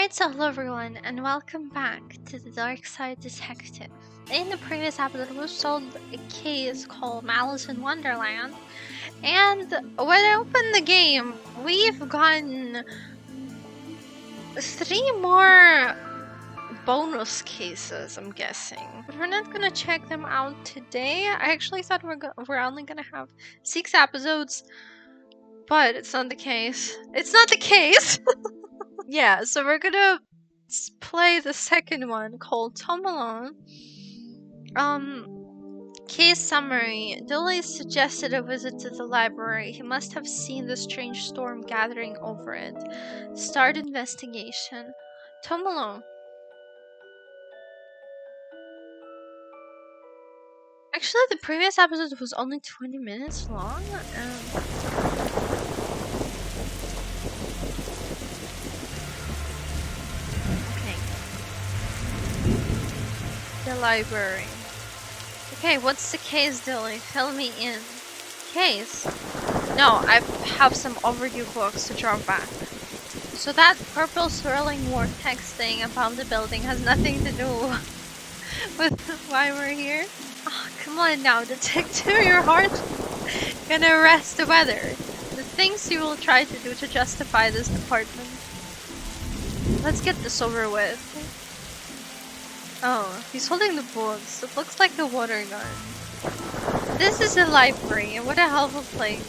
Alright, so hello everyone, and welcome back to the Darkside Detective. In the previous episode, we solved a case called Alice in Wonderland, and when I opened the game, we've gotten 3 more bonus cases, I'm guessing. But we're not gonna check them out today. I actually thought we're only gonna have 6 episodes, but it's not the case. It's not the case! Yeah, so we're gonna play the second one called Home Alone. Case summary. Dolly suggested a visit to the library. He must have seen the strange storm gathering over it. Start investigation. Home Alone. Actually, the previous episode was only 20 minutes long. The library. Okay, what's the case, Dilly? Fill me in. Case? No, I have some overdue books to drop back. So that purple swirling vortex thing above the building has nothing to do with why we're here? Oh, come on now, detective, your heart gonna arrest the weather. The things you will try to do to justify this department. Let's get this over with. Oh, he's holding the books. It looks like a water gun. This is a library. What a hell of a place.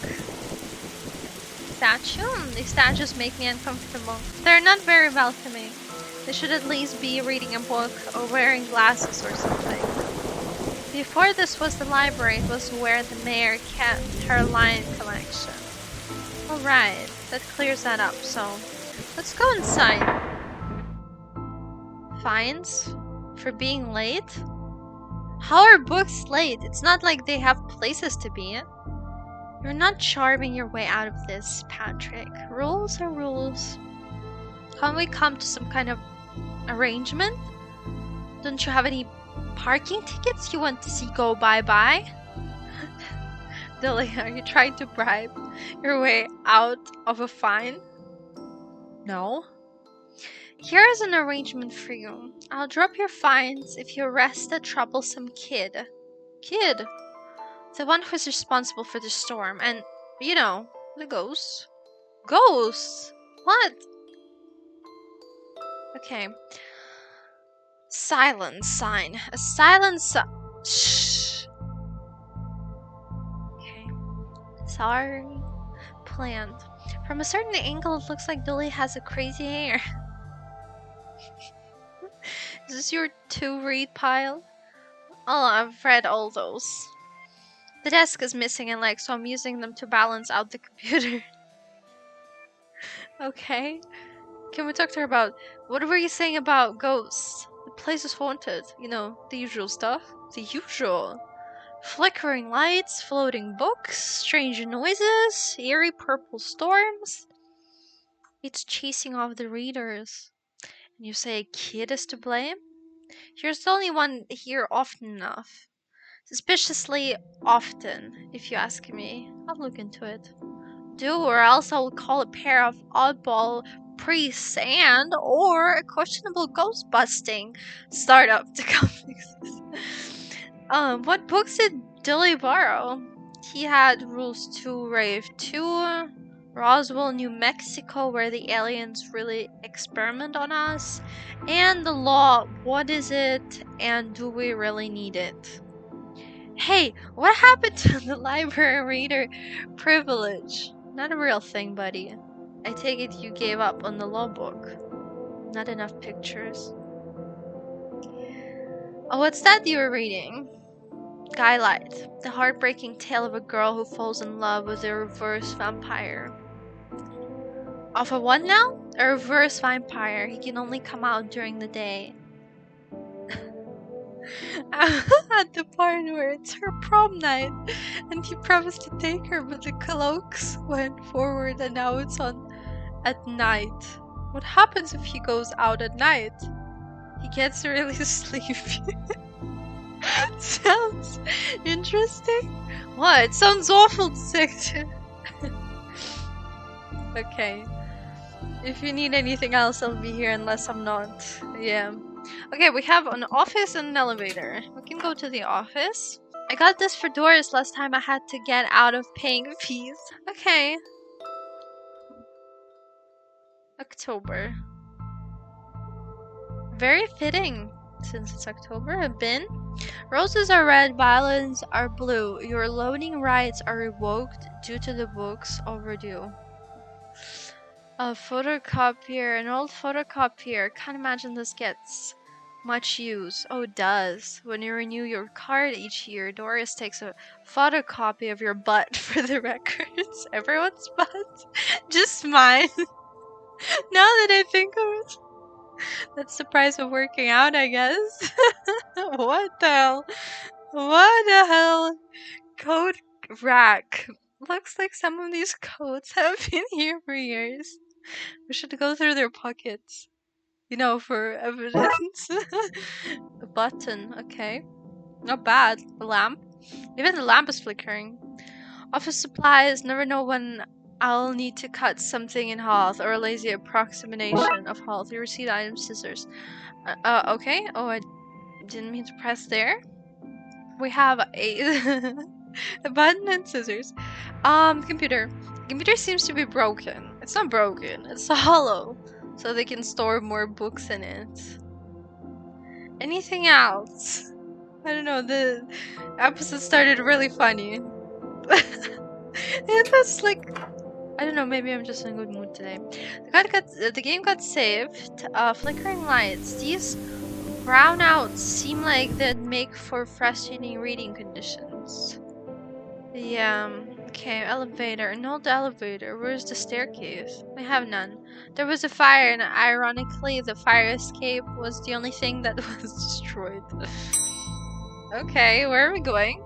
Statue? These statues make me uncomfortable. They're not very welcoming. They should at least be reading a book or wearing glasses or something. Before this was the library, it was where the mayor kept her lion collection. Alright, that clears that up, so let's go inside. Fines? For being late? How are books late? It's not like they have places to be. You're not charming your way out of this, Patrick. Rules are rules. Can't we come to some kind of arrangement? Don't you have any parking tickets you want to see go bye-bye? Dilly, are you trying to bribe your way out of a fine? No. Here's an arrangement for you. I'll drop your fines if you arrest that troublesome kid. Kid? The one who's responsible for the storm and, you know, the ghosts. Ghosts? What? Okay. Silence sign. A silence shh. Okay. Sorry. Planned. From a certain angle, it looks like Dolly has a crazy hair. Is this your to-read pile? Oh, I've read all those. The desk is missing a leg, so I'm using them to balance out the computer. Okay. Can we talk to her about... What were you saying about ghosts? The place is haunted. You know, the usual stuff. The usual. Flickering lights, floating books, strange noises, eerie purple storms. It's chasing off the readers. And you say a kid is to blame? You're the only one here often enough. Suspiciously often, if you ask me. I'll look into it. Do, or else I'll call a pair of oddball priests or a questionable ghost-busting startup to come fix this. What books did Dilly borrow? He had Rules 2, Rave 2, Roswell, New Mexico, where the aliens really experiment on us, and The Law, What Is It, and Do We Really Need It? Hey, what happened to the library reader privilege? Not a real thing, buddy. I take it you gave up on the law book. Not enough pictures. Oh, what's that you were reading? Skylight. The heartbreaking tale of a girl who falls in love with a reverse vampire. Of a what now? A reverse vampire. He can only come out during the day. At the part where it's her prom night and he promised to take her, but the cloaks went forward and now it's on at night. What happens if he goes out at night? He gets really sleepy. Sounds interesting. What? It sounds awful sick. Okay. If you need anything else, I'll be here unless I'm not. Yeah. Okay, we have an office and an elevator. We can go to the office. I got this for Doris last time I had to get out of paying fees. Okay. October. Very fitting, since it's October. A bin. Roses are red, violets are blue. Your loading rights are revoked due to the book's overdue. A photocopier, an old photocopier. Can't imagine this gets much use. Oh, it does. When you renew your card each year, Doris takes a photocopy of your butt for the records. Everyone's butt? Just mine. Now that I think of it. That's the price of working out, I guess. What the hell? What the hell? Coat rack. Looks like some of these coats have been here for years. We should go through their pockets. You know, for evidence. A button, okay. Not bad. A lamp. Even the lamp is flickering. Office supplies. Never know when I'll need to cut something in half, or a lazy approximation of half. You receive item scissors. Okay. Oh, I didn't mean to press there. We have a a button and scissors. Computer. Computer seems to be broken. It's not broken. It's hollow, so they can store more books in it. Anything else? I don't know. The episode started really funny. It was like, I don't know. Maybe I'm just in a good mood today. The game got saved. Flickering lights. These brownouts seem like they'd make for frustrating reading conditions. Yeah. Okay, elevator. An old elevator. Where's the staircase? We have none. There was a fire, and ironically, the fire escape was the only thing that was destroyed. Okay, where are we going?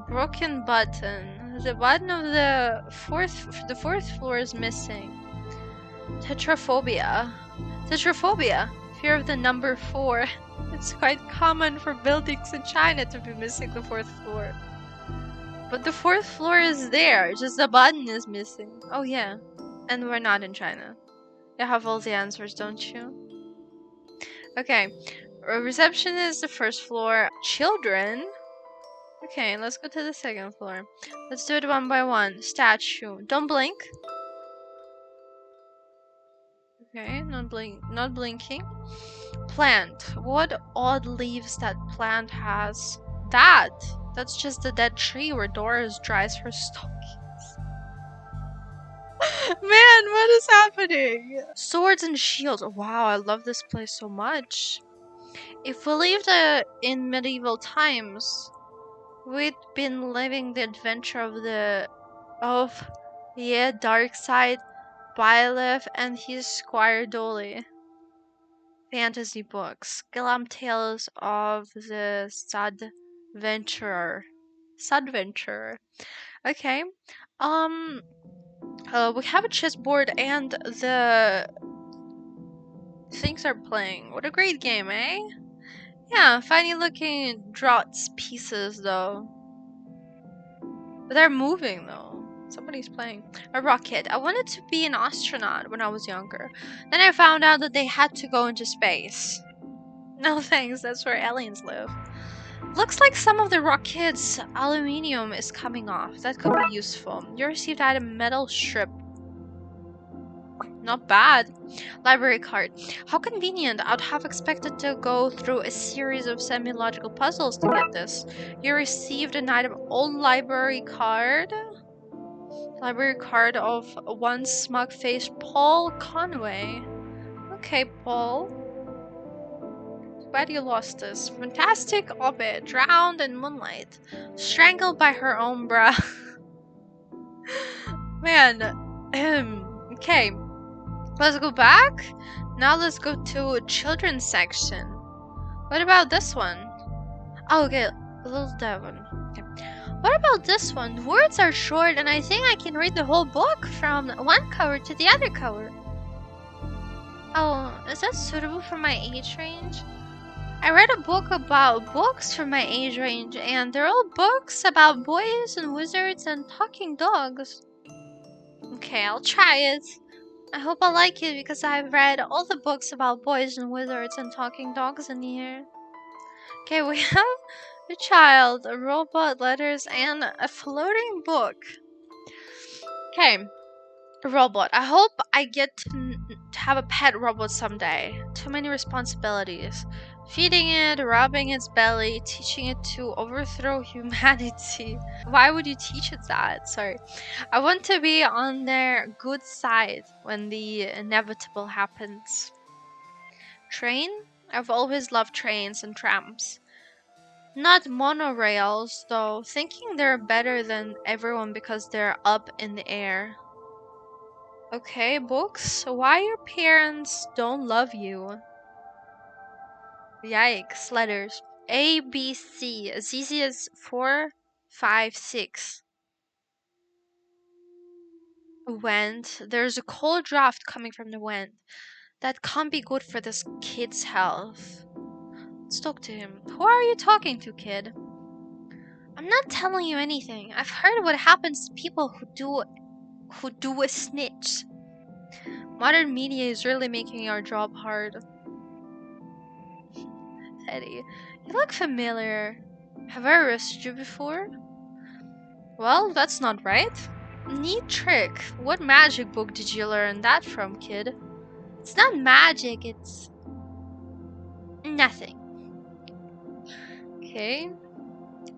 Broken button. The button of the fourth floor is missing. Tetraphobia. Tetraphobia. Fear of the number 4. It's quite common for buildings in China to be missing the 4th floor. But the 4th floor is there, just the button is missing. Oh yeah. And we're not in China. You have all the answers, don't you? Okay. Reception is the 1st floor. Children? Okay, let's go to the 2nd floor. Let's do it one by one. Statue. Don't blink. Okay, not blinking. Plant. What odd leaves that plant has? That's just a dead tree where Doris dries her stockings. Man, what is happening? Swords and shields. Wow, I love this place so much. If we lived in medieval times, we'd been living the adventure of Darkside, Byleth, and his Squire Dolly. Fantasy books. Glam Tales of the Sudventurer. Okay. We have a chessboard and the things are playing. What a great game, eh? Yeah, funny looking draughts pieces though. But they're moving though. Somebody's playing. A rocket. I wanted to be an astronaut when I was younger. Then I found out that they had to go into space. No thanks, that's where aliens live. Looks like some of the rocket's aluminium is coming off. That could be useful. You received item metal strip. Not bad. Library card. How convenient. I'd have expected to go through a series of semi-logical puzzles to get this. You received an item old library card. Library card of one smug-faced Paul Conway. Okay, Paul. Glad you lost this. Fantastic obit. Drowned in moonlight. Strangled by her own bra. Man. Okay. Let's go back. Now let's go to children's section. What about this one? Oh, okay. Little Devon. Okay. What about this one? The words are short and I think I can read the whole book from one cover to the other cover. Oh, is that suitable for my age range? I read a book about books for my age range, and they're all books about boys and wizards and talking dogs. Okay, I'll try it. I hope I like it because I've read all the books about boys and wizards and talking dogs in here. Okay, we have a child, a robot, letters, and a floating book. Okay, a robot. I hope I get to have a pet robot someday. Too many responsibilities. Feeding it, rubbing its belly, teaching it to overthrow humanity. Why would you teach it that? Sorry. I want to be on their good side when the inevitable happens. Train? I've always loved trains and trams. Not monorails, though, thinking they're better than everyone because they're up in the air. Okay, books. Why your parents don't love you? Yikes, letters. A, B, C, as easy as 4, 5, 6. Vent. There's a cold draft coming from the vent. That can't be good for this kid's health. Let's talk to him. Who are you talking to, kid? I'm not telling you anything. I've heard what happens to people who do a snitch. Modern media is really making our job hard. Teddy, you look familiar. Have I arrested you before? Well, that's not right. Neat trick. What magic book did you learn that from, kid? It's not magic, it's nothing. Okay.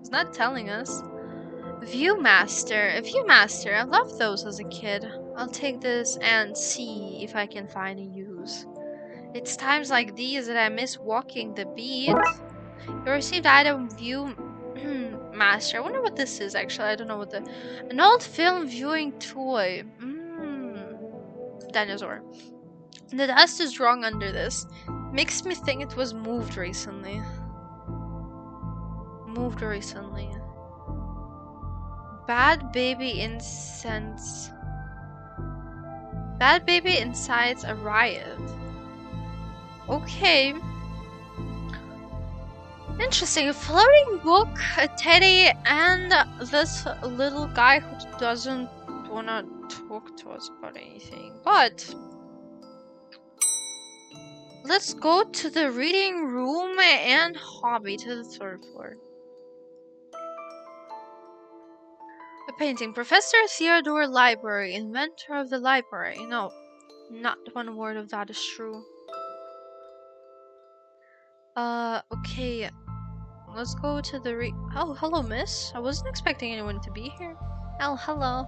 It's not telling us. Viewmaster. A Viewmaster. I loved those as a kid. I'll take this and see if I can find a use. It's times like these that I miss walking the beat. You received item view master. I wonder what this is actually. I don't know what the an old film viewing toy. Dinosaur. The dust is wrong under this. Makes me think it was moved recently. Bad baby incense. Bad baby incites a riot. Okay. Interesting. A floating book, a teddy, and this little guy who doesn't wanna talk to us about anything. But let's go to the reading room and hobby to the 3rd floor. A painting. Professor Theodore Library, inventor of the library. No, not one word of that is true. Okay. Let's go to the Oh, hello, miss. I wasn't expecting anyone to be here. Oh, hello.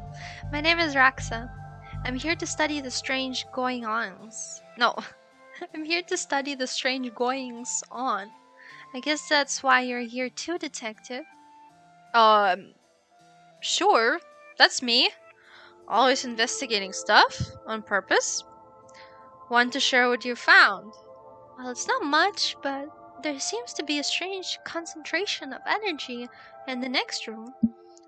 My name is Raxa. I'm here to study the strange going-ons. No. I'm here to study the strange goings-on. I guess that's why you're here too, detective. Sure. That's me. Always investigating stuff. On purpose. Want to share what you found? Well, it's not much, but there seems to be a strange concentration of energy in the next room.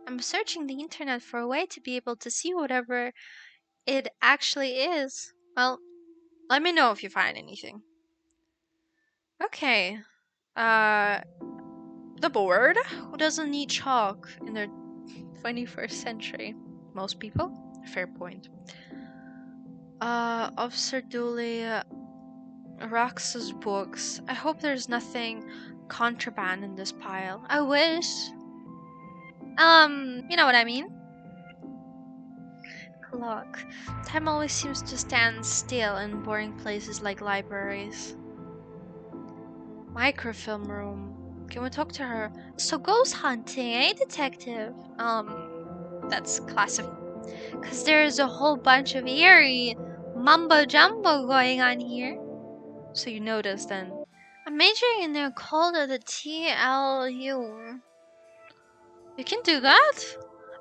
I'm searching the internet for a way to be able to see whatever it actually is. Well, let me know if you find anything. Okay. The board? Who doesn't need chalk in the 21st century? Most people? Fair point. Officer Dooley, Rox's books. I hope there's nothing contraband in this pile. I wish. You know what I mean? Clock. Time always seems to stand still in boring places like libraries. Microfilm room. Can we talk to her? So ghost hunting, eh, detective? That's classic. Cause there's a whole bunch of eerie mumbo jumbo going on here. So you noticed then. I'm majoring in the occult at the TLU. You can do that?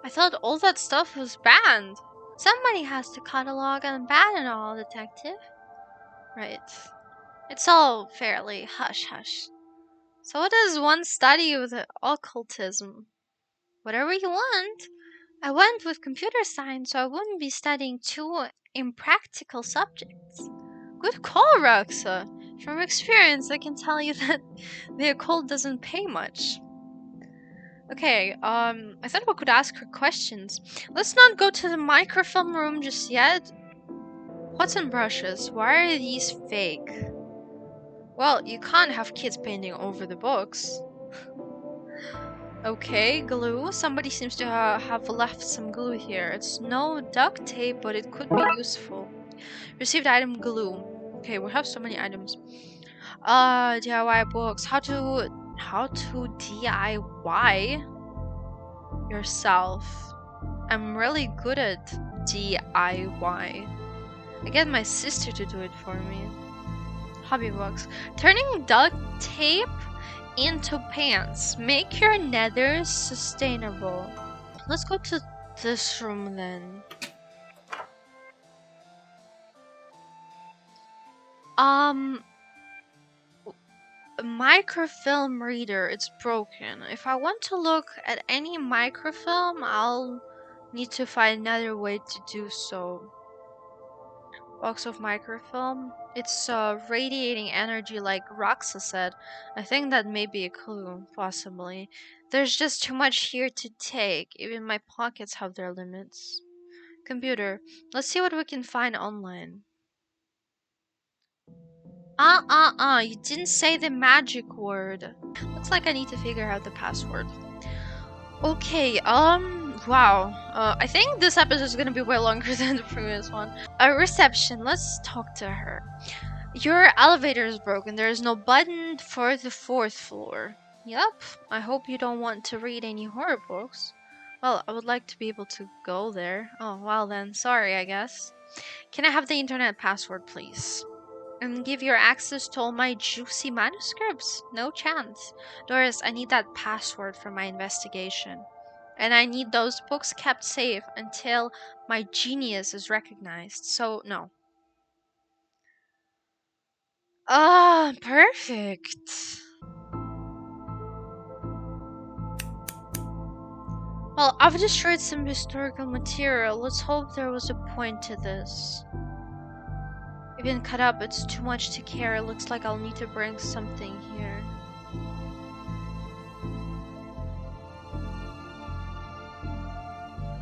I thought all that stuff was banned. Somebody has to catalog and ban it all, detective. Right. It's all fairly hush-hush. So what does one study with occultism? Whatever you want. I went with computer science so I wouldn't be studying two impractical subjects. Good call, Roxa. From experience, I can tell you that the occult doesn't pay much. Okay, I thought we could ask her questions. Let's not go to the microfilm room just yet. Pots and brushes. Why are these fake? Well, you can't have kids painting over the books. Okay, glue. Somebody seems to have left some glue here. It's no duct tape, but it could be useful. Received item glue. Okay, we have so many items. DIY books. How to DIY yourself. I'm really good at DIY. I get my sister to do it for me. Hobby books. Turning duct tape into pants. Make your nethers sustainable. Let's go to this room then. Microfilm reader. It's broken. If I want to look at any microfilm, I'll need to find another way to do so. Box of microfilm. It's radiating energy like Roxa said. I think that may be a clue, possibly. There's just too much here to take. Even my pockets have their limits. Computer. Let's see what we can find online. You didn't say the magic word. Looks like I need to figure out the password. Okay, wow. I think this episode is gonna be way longer than the previous one. A reception, let's talk to her. Your elevator is broken. There is no button for the 4th floor. Yep, I hope you don't want to read any horror books. Well, I would like to be able to go there. Oh, well then, sorry, I guess. Can I have the internet password, please? And give your access to all my juicy manuscripts? No chance. Doris, I need that password for my investigation. And I need those books kept safe until my genius is recognized. So, no. Ah, perfect. Well, I've destroyed some historical material. Let's hope there was a point to this. Even cut up, it's too much to carry. Looks like I'll need to bring something here.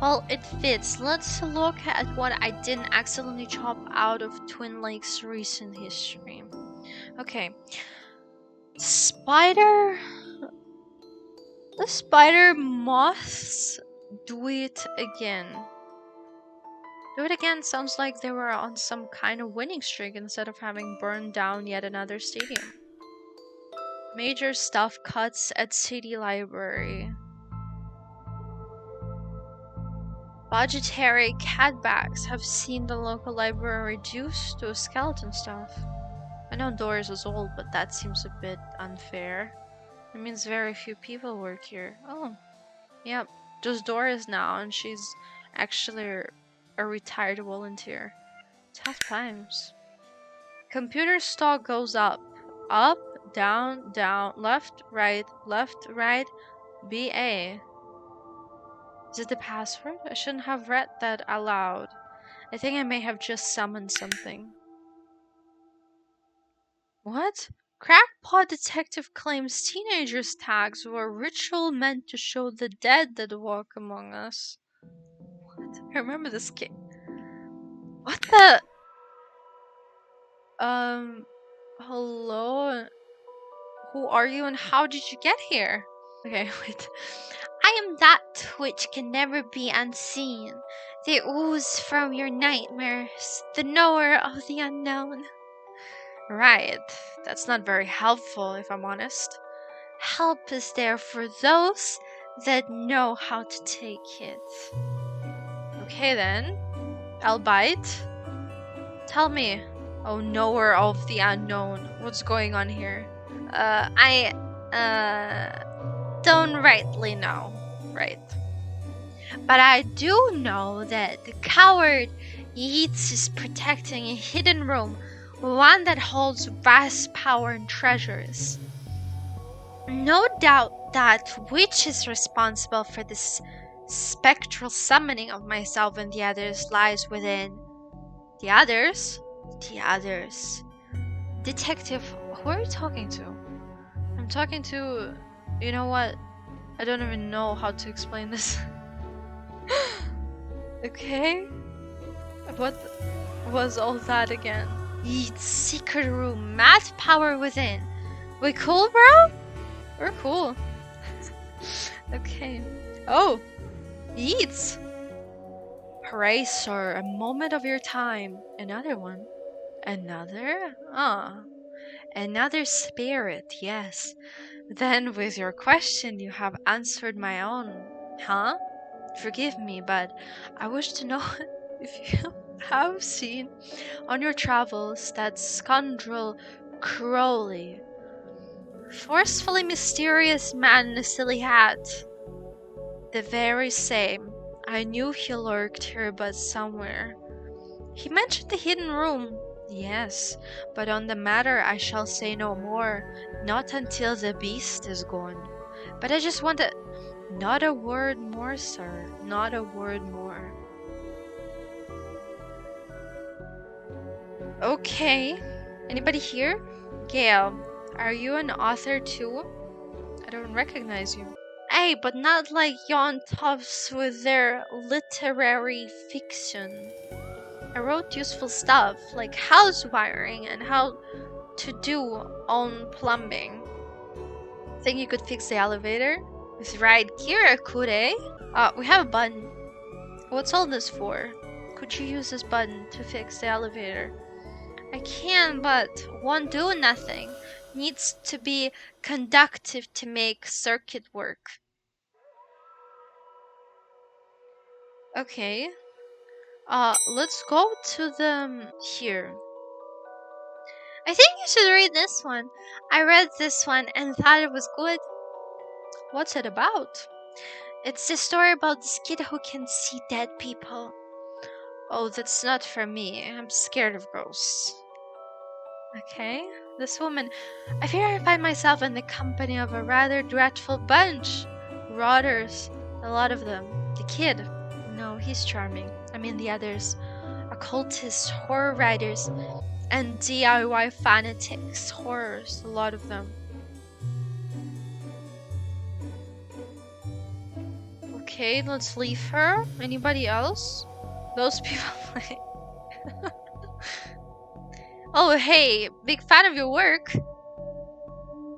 Well, it fits. Let's look at what I didn't accidentally chop out of Twin Lakes' recent history. Okay. Spider... The spider moths do it again. Do it again sounds like they were on some kind of winning streak instead of having burned down yet another stadium. Major stuff cuts at city library. Budgetary catbacks have seen the local library reduced to skeleton stuff. I know Doris is old, but that seems a bit unfair. It means very few people work here. Oh, yep, just Doris now, and she's actually a retired volunteer. Tough times. Computer stock goes up. Up, down, down, left, right, BA. Is it the password? I shouldn't have read that aloud. I think I may have just summoned something. What? Crackpot detective claims teenagers' tags were a ritual meant to show the dead that walk among us. What? I remember this kid. What the? Hello? Who are you and how did you get here? Okay, wait. I am that which can never be unseen. The ooze from your nightmares, the knower of the unknown. Right, that's not very helpful if I'm honest. Help is there for those that know how to take it. Okay then, I'll bite. Tell me, oh knower of the unknown, what's going on here? I don't rightly know, right? But I do know that the coward Yeats is protecting a hidden room, one that holds vast power and treasures. No doubt that witch is responsible for this spectral summoning of myself and the others lies within. The others? The others. Detective, who are you talking to? I'm talking to... You know what? I don't even know how to explain this. Okay? What was all that again? Eat secret room, math power within. We cool, bro? We're cool. Okay. Oh, eats. Hooray, sir! A moment of your time. Another one. Another? Ah, another spirit. Yes. Then, with your question, you have answered my own. Huh? Forgive me, but I wish to know if you have seen on your travels that scoundrel Crowley. Forcefully mysterious man in a silly hat. The very same. I knew he lurked here but somewhere. He mentioned the hidden room. Yes, but on the matter I shall say no more, not until the beast is gone. But I just want to... Not a word more, sir. Not a word more. Okay. Anybody here? Gail, are you an author too? I don't recognize you. Hey, but not like yon toughs with their literary fiction. I wrote useful stuff like house wiring and how to do own plumbing. Think you could fix the elevator? With right gear, I could, eh? We have a button. What's all this for? Could you use this button to fix the elevator? I can, but won't do nothing. Needs to be conductive to make circuit work. Okay. Let's go to the here. I think you should read this one. I read this one and thought it was good. What's it about? It's the story about this kid who can see dead people. Oh, that's not for me. I'm scared of ghosts. Okay, this woman. I fear I find myself in the company of a rather dreadful bunch. Rotters. A lot of them. The kid. No, he's charming. I mean the others. Occultists, horror writers, and DIY fanatics. Horrors. A lot of them. Okay, let's leave her. Anybody else? Those people like... Oh, hey, big fan of your work.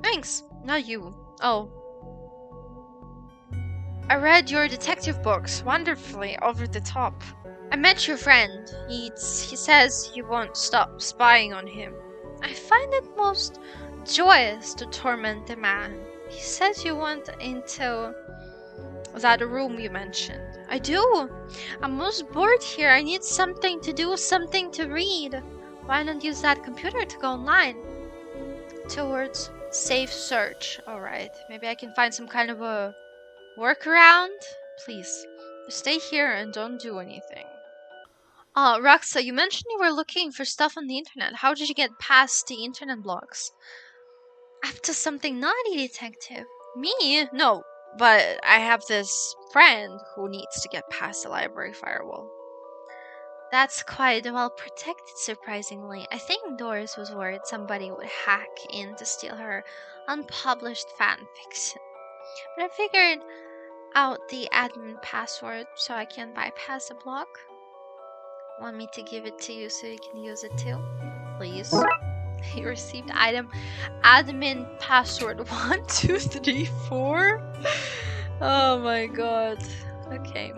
Thanks, not you. Oh. I read your detective books, wonderfully over the top. I met your friend. He says you won't stop spying on him. I find it most joyous to torment the man. He says you went into that room you mentioned. I do. I'm most bored here. I need something to do, something to read. Why not use that computer to go online? Towards safe search. Alright, maybe I can find some kind of a workaround? Please, stay here and don't do anything. Roxa, you mentioned you were looking for stuff on the internet. How did you get past the internet blogs? Up to something naughty, detective. Me? No, but I have this friend who needs to get past the library firewall. That's quite well protected, surprisingly. I think Doris was worried somebody would hack in to steal her unpublished fanfiction. But I figured out the admin password so I can bypass the block. Want me to give it to you so you can use it too? Please. You received item admin password 1234. Oh my god. Okay.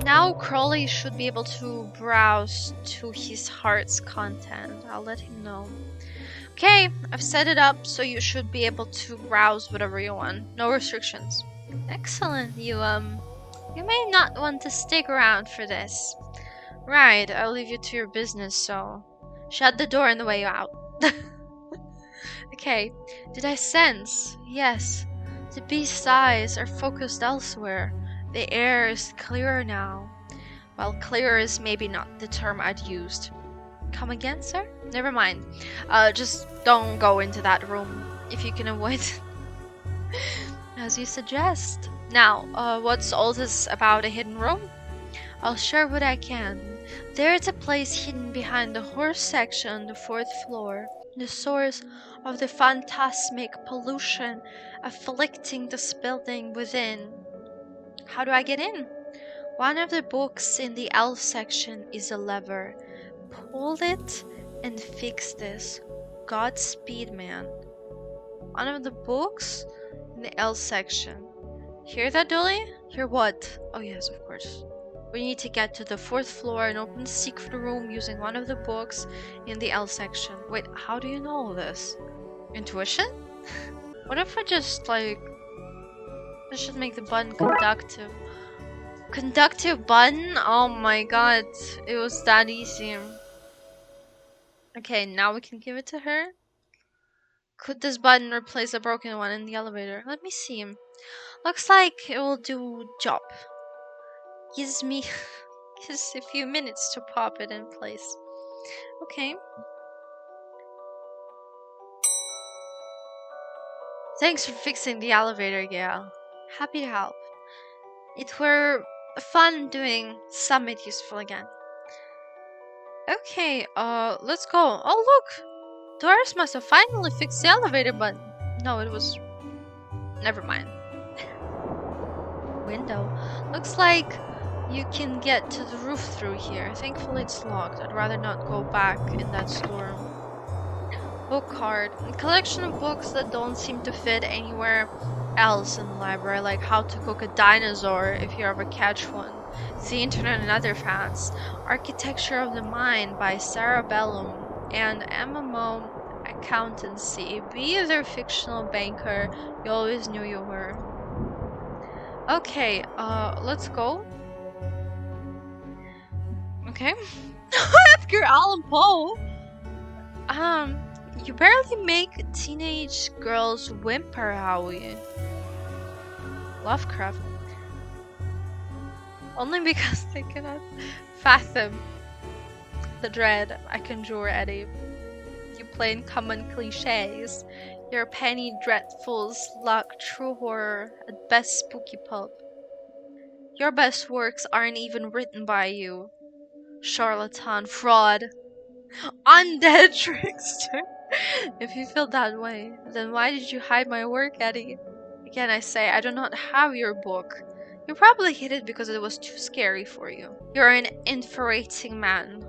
Now Crowley should be able to browse to his heart's content. I'll let him know. Okay, I've set it up so you should be able to browse whatever you want. No restrictions. Excellent. You may not want to stick around for this. Right, I'll leave you to your business, so shut the door on the way out. Okay, did I sense? Yes. The beast's eyes are focused elsewhere. The air is clearer now. Well, clearer is maybe not the term I'd used. Come again, sir? Never mind. Just don't go into that room if you can avoid it. As you suggest. Now, what's all this about a hidden room? I'll share what I can. There's a place hidden behind the horse section on the 4th floor. The source of the phantasmic pollution afflicting this building within. How do I get in? One of the books in the elf section is a lever. Pull it and fix this. Godspeed, man. One of the books in the L section. Hear that, Dolly? Hear what? Oh yes, of course. We need to get to the 4th floor and open the secret room using one of the books in the L section. Wait, how do you know all this? Intuition? What if I just, like... I should make the button conductive. Conductive button? Oh my god. It was that easy. Okay, now we can give it to her. Could this button replace a broken one in the elevator? Let me see. Looks like it will do job. Gives me just a few minutes to pop it in place. Okay. Thanks for fixing the elevator, Gail. Happy to help. It were fun doing something useful again. Okay, let's go. Oh look! Doris must have finally fixed the elevator button. No, it was... Never mind. Window. Looks like you can get to the roof through here. Thankfully it's locked. I'd rather not go back in that storm. Book card. A collection of books that don't seem to fit anywhere else in the library, like How to Cook a Dinosaur if you ever catch one, The Internet and Other Fans, Architecture of the Mind by Sarah Bellum, and MMO Accountancy. Be their fictional banker you always knew you were. Okay, let's go. Okay. Edgar Allan Poe! You barely make teenage girls whimper, Howie. Lovecraft. Only because they cannot fathom the dread I conjure, Eddie. You plain common cliches. Your penny dreadfuls lack true horror, at best spooky pulp. Your best works aren't even written by you. Charlatan, fraud, undead trickster. If you feel that way, then why did you hide my work, Eddie? Again, I say, I do not have your book. You probably hid it because it was too scary for you. You're an infuriating man.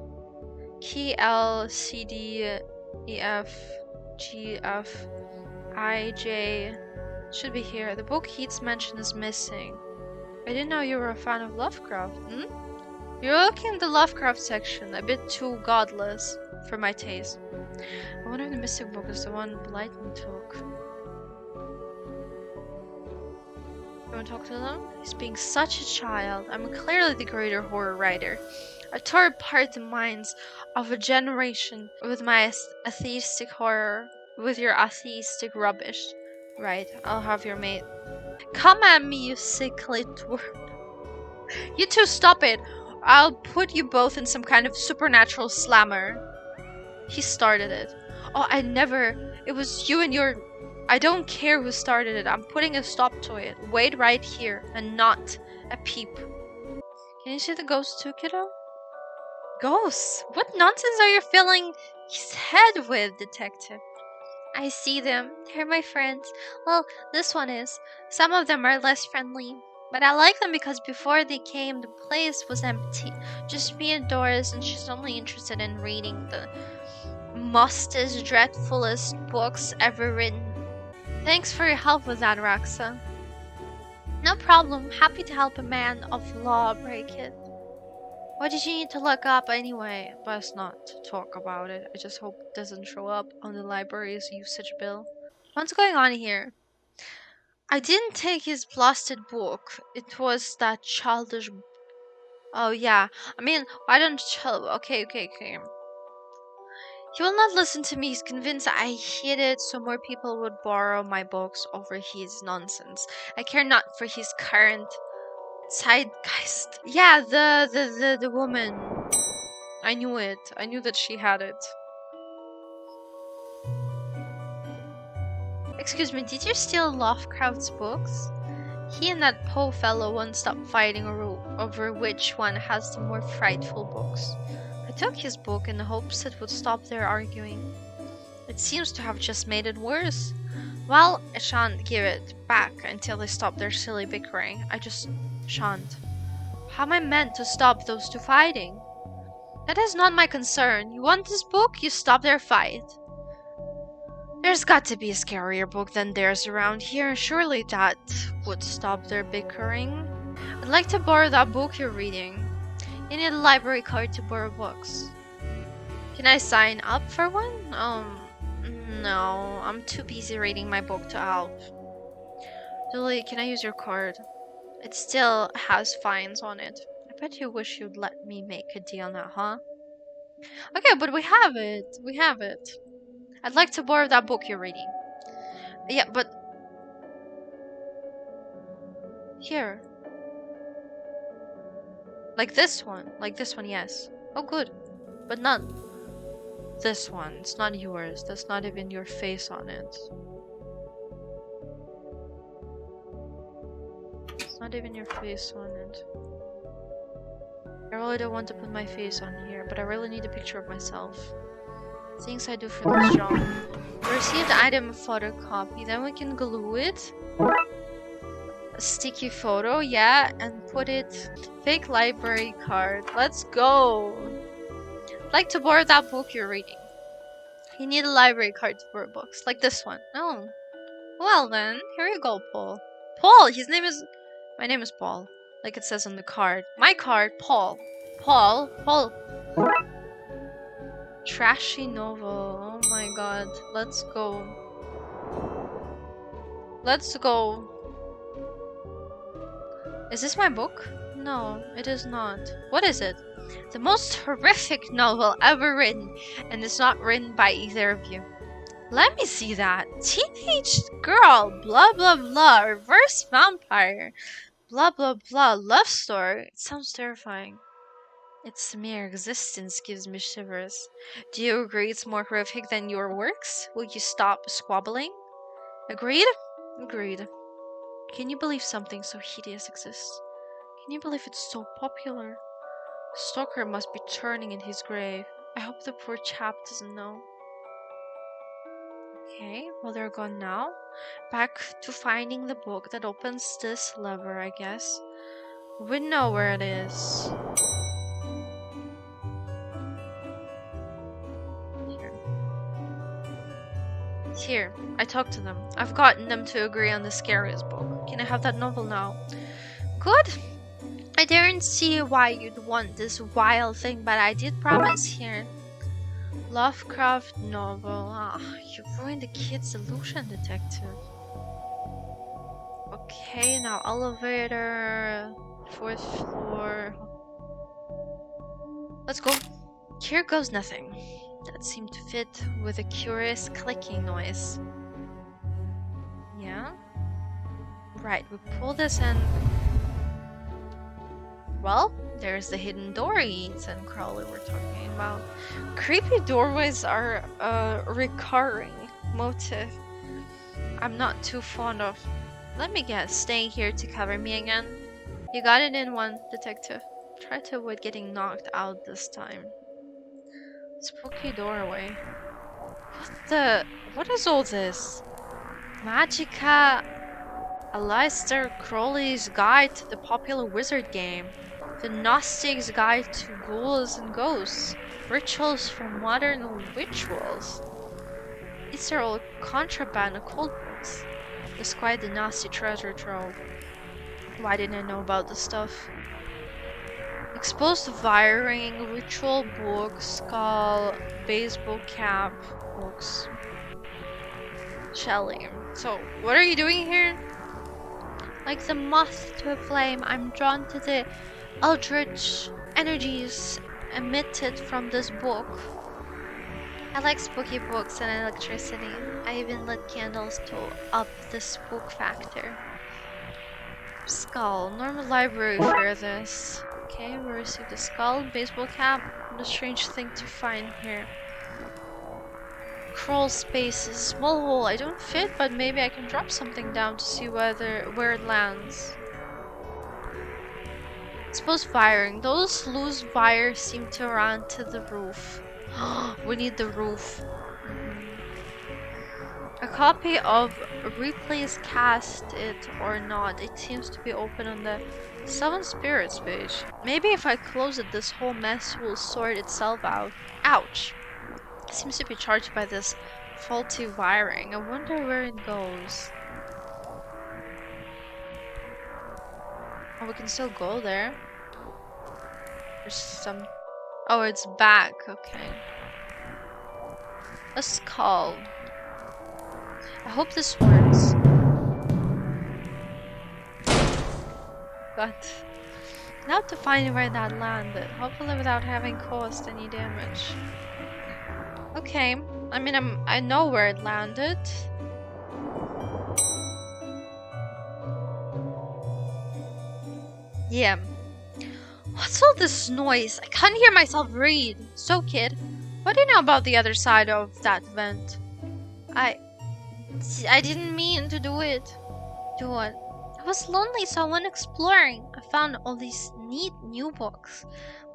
Key L, C, D, E, F, G, F, I, J. Should be here. The book Heat's mention is missing. I didn't know you were a fan of Lovecraft, You're looking at the Lovecraft section, a bit too godless for my taste. I wonder if the missing book is the one Blyton took. You want to talk to them? He's being such a child. I'm clearly the greater horror writer. I tore apart the minds of a generation with my atheistic horror, with your atheistic rubbish. Right, I'll have your mate. Come at me, you sickly twerp. You two stop it. I'll put you both in some kind of supernatural slammer. He started it. Oh, I never. It was you and your... I don't care who started it. I'm putting a stop to it. Wait right here and not a peep. Can you see the ghosts too, kiddo? Ghosts? What nonsense are you filling his head with, detective? I see them. They're my friends. Well, this one is. Some of them are less friendly. But I like them because before they came, the place was empty. Just me and Doris, and she's only interested in reading the mostest, dreadfulest books ever written. Thanks for your help with that, Raxa. No problem. Happy to help a man of law break it. What did you need to look up anyway? Best not to talk about it. I just hope it doesn't show up on the library's usage bill. What's going on here? I didn't take his blasted book. It was that childish... Oh yeah. I mean, why don't you... Okay. He will not listen to me. He's convinced I hid it so more people would borrow my books over his nonsense. I care not for his current zeitgeist. Yeah, the woman. I knew it. I knew that she had it. Excuse me, did you steal Lovecraft's books? He and that Poe fellow won't stop fighting over which one has the more frightful books. I took his book in the hopes it would stop their arguing. It seems to have just made it worse. Well, I shan't give it back until they stop their silly bickering. I just shan't. How am I meant to stop those two fighting? That is not my concern. You want this book? You stop their fight. There's got to be a scarier book than theirs around here. Surely that would stop their bickering. I'd like to borrow that book you're reading. You need a library card to borrow books. Can I sign up for one? No. I'm too busy reading my book to help. Lily, can I use your card? It still has fines on it. I bet you wish you'd let me make a deal now, huh? Okay, but we have it. We have it. I'd like to borrow that book you're reading. Yeah, but... Here. Like this one. Like this one, yes. Oh, good. But not this one. It's not yours. That's not even your face on it. It's not even your face on it. I really don't want to put my face on here, but I really need a picture of myself. Things I do for this job. Received item photocopy. Then we can glue it. A sticky photo, yeah, and put it. Fake library card. Let's go. I'd like to borrow that book you're reading. You need a library card to borrow books, like this one. Oh. Well then, here you go, Paul. Paul! His name is... My name is Paul. Like it says on the card. My card, Paul. Paul. Trashy novel. Oh my god. Let's go. Let's go. Is this my book? No, it is not. What is it? The most horrific novel ever written, and it's not written by either of you. Let me see that. Teenage girl, blah blah blah, reverse vampire, blah blah blah, love story. It sounds terrifying. Its mere existence gives me shivers. Do you agree it's more horrific than your works? Will you stop squabbling? Agreed? Agreed. Can you believe something so hideous exists? Can you believe it's so popular? Stalker must be turning in his grave. I hope the poor chap doesn't know. Okay, well they're gone now. Back to finding the book that opens this lever, I guess. We know where it is. Here, I talked to them. I've gotten them to agree on the scariest book. Can I have that novel now? Good. I daren't see why you'd want this wild thing, but I did promise here. Lovecraft novel. Ah, you ruined the kid's illusion, detective. Okay, now elevator. 4th floor. Let's go. Here goes nothing. That seemed to fit with a curious clicking noise. Yeah? Right, we pull this in. Well, there's the hidden door Eats and Crowley were talking about. Creepy doorways are a recurring motif I'm not too fond of. Let me guess, staying here to cover me again? You got it in one, detective. Try to avoid getting knocked out this time. Spooky doorway. What is all this? Magica. Aleister Crowley's Guide to the Popular Wizard Game. The Gnostic's Guide to Ghouls and Ghosts. Rituals from Modern Rituals. These are all contraband occult books. It's quite the nasty treasure trove. Why didn't I know about this stuff? Exposed wiring, ritual books, skull, baseball cap books. Shelley. So, what are you doing here? Like the moth to a flame, I'm drawn to the eldritch energies emitted from this book. I like spooky books and electricity. I even lit candles to up the spook factor. Skull. Normal library for this. Okay, we received a skull, baseball cap. What a strange thing to find here. Crawl spaces. Small hole. I don't fit, but maybe I can drop something down to see where it lands. Exposed wiring. Those loose wires seem to run to the roof. We need the roof. A copy of Replays Cast It or Not. It seems to be open on the Seven Spirits page. Maybe if I close it, this whole mess will sort itself out. Ouch. It seems to be charged by this faulty wiring. I wonder where it goes. Oh, we can still go there. There's some... Oh, it's back. Okay. A skull. I hope this works. But now to find where that landed. Hopefully without having caused any damage. Okay. I mean, I know where it landed. Yeah. What's all this noise? I can't hear myself read. So, kid, what do you know about the other side of that vent? I didn't mean to do it. Do what? I was lonely, so I went exploring. I found all these neat new books.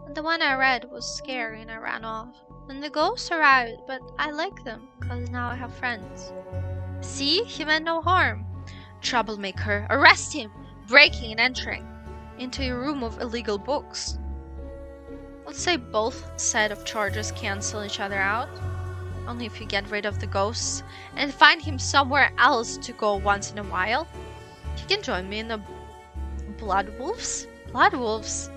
But the one I read was scary and I ran off. Then the ghosts arrived, but I like them, because now I have friends. See? He meant no harm. Troublemaker. Arrest him! Breaking and entering into a room of illegal books. Let's say both set of charges cancel each other out. Only if you get rid of the ghosts and find him somewhere else to go once in a while. You can join me in the Blood Wolves? Blood Wolves?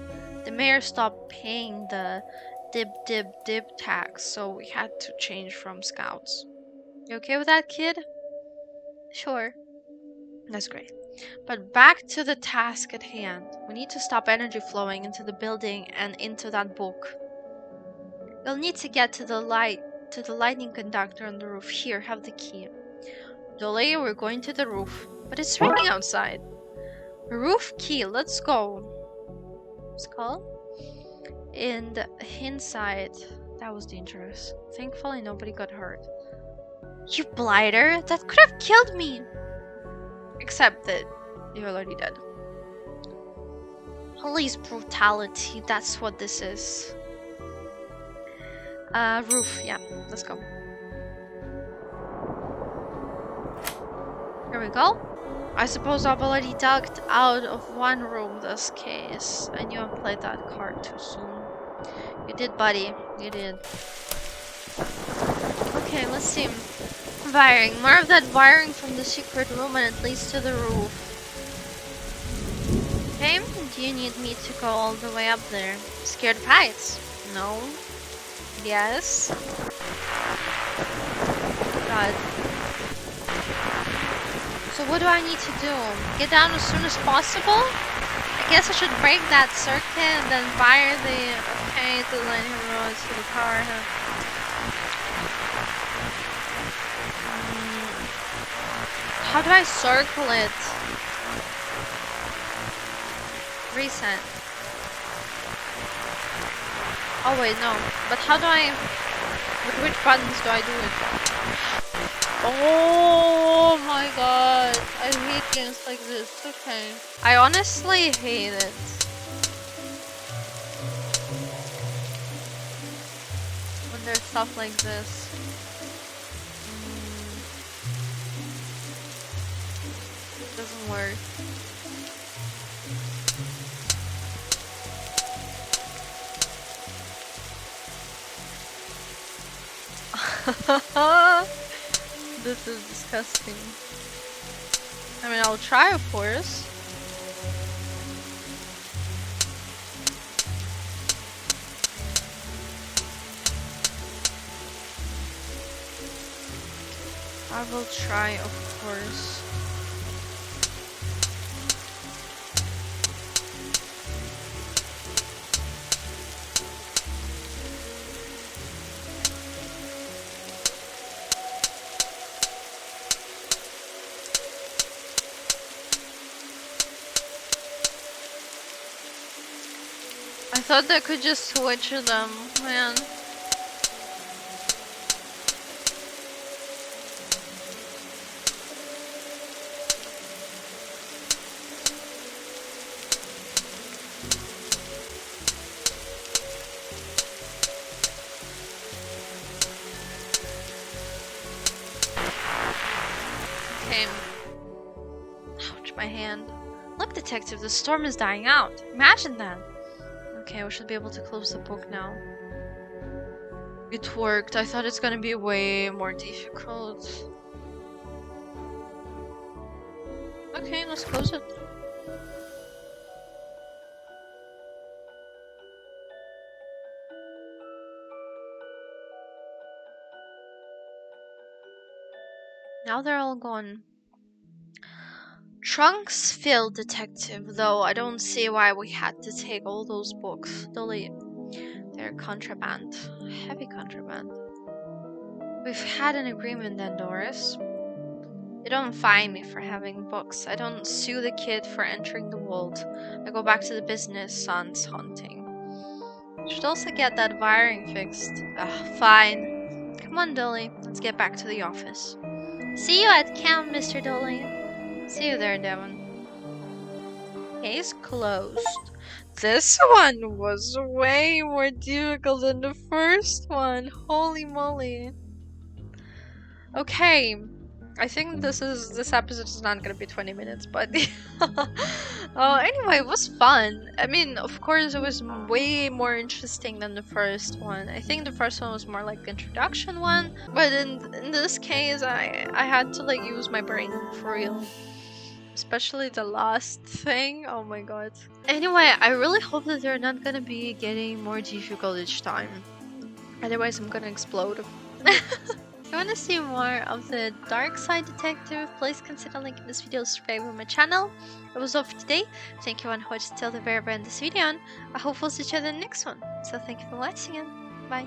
The mayor stopped paying the dib tax, so we had to change from scouts. You okay with that, kid? Sure. That's great. But back to the task at hand. We need to stop energy flowing into the building and into that book. You'll need to get to the lightning conductor on the roof. Here, have the key. Dolly, we're going to the roof. But it's raining outside. Roof key, let's go. Skull? And inside. That was dangerous. Thankfully, nobody got hurt. You blighter! That could have killed me! Except that you're already dead. Police brutality, that's what this is. Roof, yeah, let's go. Here we go. I suppose I've already ducked out of one room this case. I knew I played that card too soon. You did, buddy. You did. Okay, let's see. Wiring. More of that wiring from the secret room and it leads to the roof. Okay, do you need me to go all the way up there? Scared of heights? No. Yes. God. So what do I need to do? Get down as soon as possible? I guess I should break that circuit and then fire the... Okay, the lightning rods to the power hub. How do I circle it? Reset. Oh wait, no. But how do I... With which buttons do I do it? Oh my god. I hate games like this. Okay. I honestly hate it. When there's stuff like this. It doesn't work. This is disgusting. I mean, I'll try, of course. I will try, of course. I thought they could just switch them, man. Okay. Ouch, my hand. Look, detective, the storm is dying out. Imagine that. Okay, we should be able to close the book now. It worked. I thought it's gonna be way more difficult. Okay, let's close it. Now they're all gone. Trunks filled, detective, though I don't see why we had to take all those books. They're contraband. Heavy contraband. We've had an agreement then, Doris. You don't fine me for having books. I don't sue the kid for entering the vault. I go back to the business sans hunting. Should also get that wiring fixed. Ugh, fine. Come on, Dolly. Let's get back to the office. See you at camp, Mr. Dolly. See you there, Devon. Case closed. This one was way more difficult than the first one. Holy moly. Okay. I think this episode is not gonna be 20 minutes, but anyway, it was fun. I mean, of course, it was way more interesting than the first one. I think the first one was more like the introduction one, but in this case, I had to like use my brain for real. Especially the last thing. Oh my god. Anyway, I really hope that they're not gonna be getting more difficult each time. Otherwise, I'm gonna explode. If you want to see more of the Darkside detective, please consider linking this video to subscribe to my channel. That was all for today. Thank you everyone who watched till the very end of this video, and I hope we'll see each other in the next one. So thank you for watching and bye.